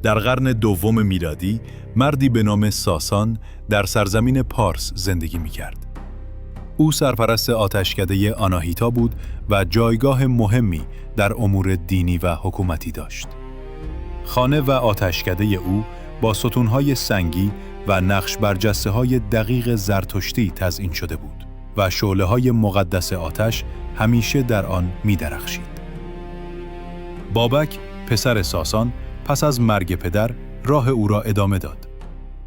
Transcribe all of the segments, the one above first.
در قرن دوم میلادی مردی به نام ساسان در سرزمین پارس زندگی می‌کرد. او سرپرست آتشکده آناهیتا بود و جایگاه مهمی در امور دینی و حکومتی داشت. خانه و آتشکده او با ستون‌های سنگی و نقش برجسته‌های دقیق زرتشتی تزئین شده بود و شعله‌های مقدس آتش همیشه در آن می‌درخشید. بابک، پسر ساسان، پس از مرگ پدر راه او را ادامه داد.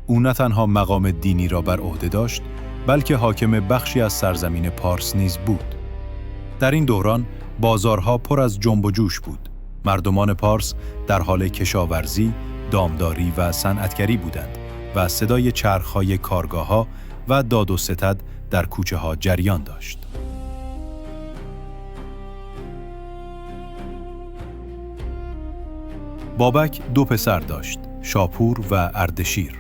او نه تنها مقام دینی را بر عهده داشت، بلکه حاکم بخشی از سرزمین پارس نیز بود. در این دوران بازارها پر از جنب و جوش بود. مردمان پارس در حال کشاورزی، دامداری و صنعتگری بودند و صدای چرخ‌های کارگاه‌ها و داد و ستد در کوچه‌ها جریان داشت. بابک 2 پسر داشت، شاپور و اردشیر.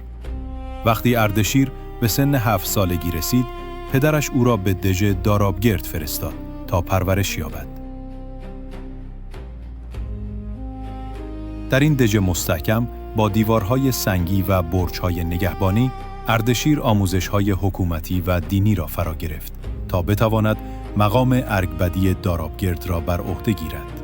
وقتی اردشیر به سن 7 سالگی رسید، پدرش او را به دژ دارابگرد فرستاد تا پرورش یابد. در این دژ مستحکم با دیوارهای سنگی و برج‌های نگهبانی، اردشیر آموزش‌های حکومتی و دینی را فرا گرفت تا بتواند مقام ارگبدی دارابگرد را بر عهده گیرد.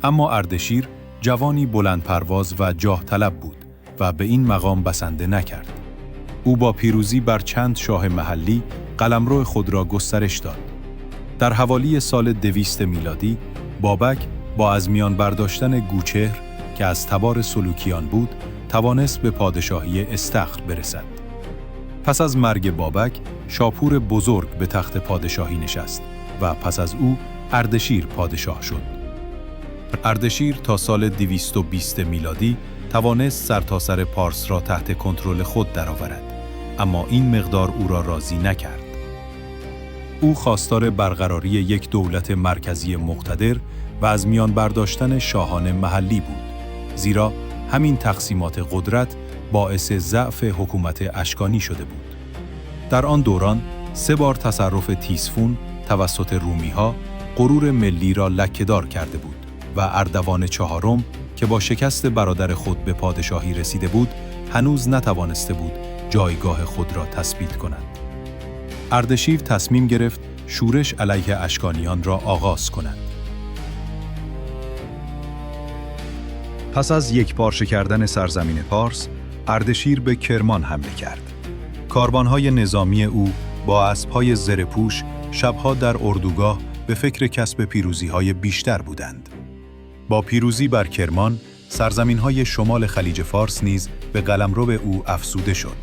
اما اردشیر جوانی بلند پرواز و جاه طلب بود و به این مقام بسنده نکرد. او با پیروزی بر چند شاه محلی قلمرو خود را گسترش داد. در حوالی سال 200 میلادی، بابک با از میان برداشتن گوچهر که از تبار سلوکیان بود، توانست به پادشاهی استخر برسد. پس از مرگ بابک، شاپور بزرگ به تخت پادشاهی نشست و پس از او اردشیر پادشاه شد. اردشیر تا سال 220 میلادی توانست سرتاسر پارس را تحت کنترل خود درآورد، اما این مقدار او را راضی نکرد. او خواستار برقراری یک دولت مرکزی مقتدر و از میان برداشتن شاهان محلی بود، زیرا همین تقسیمات قدرت باعث ضعف حکومت اشکانی شده بود. در آن دوران 3 بار تصرف تیسفون توسط رومی‌ها غرور ملی را لکه‌دار کرده بود و اردوان 4 که با شکست برادر خود به پادشاهی رسیده بود، هنوز نتوانسته بود جایگاه خود را تثبیت کند. اردشیر تصمیم گرفت شورش علیه اشکانیان را آغاز کند. پس از یکپارچه کردن سرزمین پارس، اردشیر به کرمان حمله کرد. کاروان‌های نظامی او با اسب‌های زره‌پوش شب‌ها در اردوگاه به فکر کسب پیروزی‌های بیشتر بودند. با پیروزی بر کرمان، سرزمین‌های شمال خلیج فارس نیز به قلمرو او افزوده شد.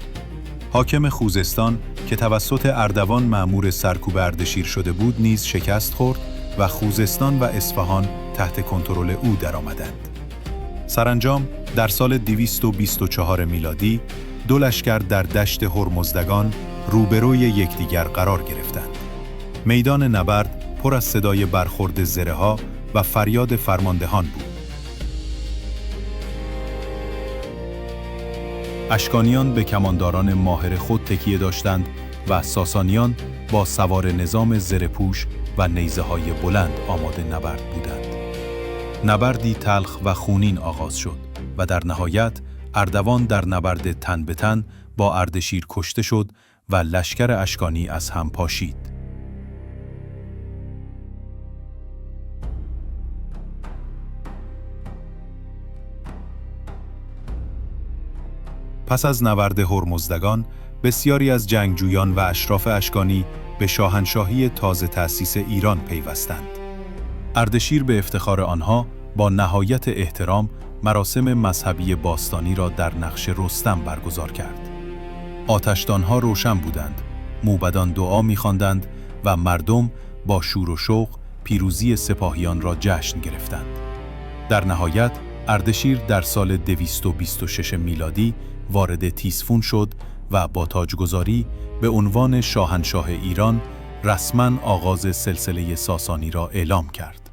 حاکم خوزستان که توسط اردوان مأمور سرکوب اردشیر شده بود نیز شکست خورد و خوزستان و اصفهان تحت کنترل او درآمدند. سرانجام در سال 224 میلادی 2 لشکر در دشت هرمزدگان روبروی یکدیگر قرار گرفتند. میدان نبرد پر از صدای برخورد زره‌ها و فریاد فرماندهان بود. اشکانیان به کمانداران ماهر خود تکیه داشتند و ساسانیان با سوار نظام زره‌پوش و نیزه‌های بلند آماده نبرد بودند. نبردی تلخ و خونین آغاز شد و در نهایت اردوان در نبرد تن به تن با اردشیر کشته شد و لشکر اشکانی از هم پاشید. پس از نبرد هرمزدگان، بسیاری از جنگجویان و اشراف اشکانی به شاهنشاهی تازه تأسیس ایران پیوستند. اردشیر به افتخار آنها با نهایت احترام مراسم مذهبی باستانی را در نقش رستم برگزار کرد. آتشدانها روشن بودند، موبدان دعا می‌خواندند و مردم با شور و شوق پیروزی سپاهیان را جشن گرفتند. در نهایت اردشیر در سال 226 میلادی وارد تیسفون شد و با تاجگذاری به عنوان شاهنشاه ایران رسما آغاز سلسله ساسانی را اعلام کرد.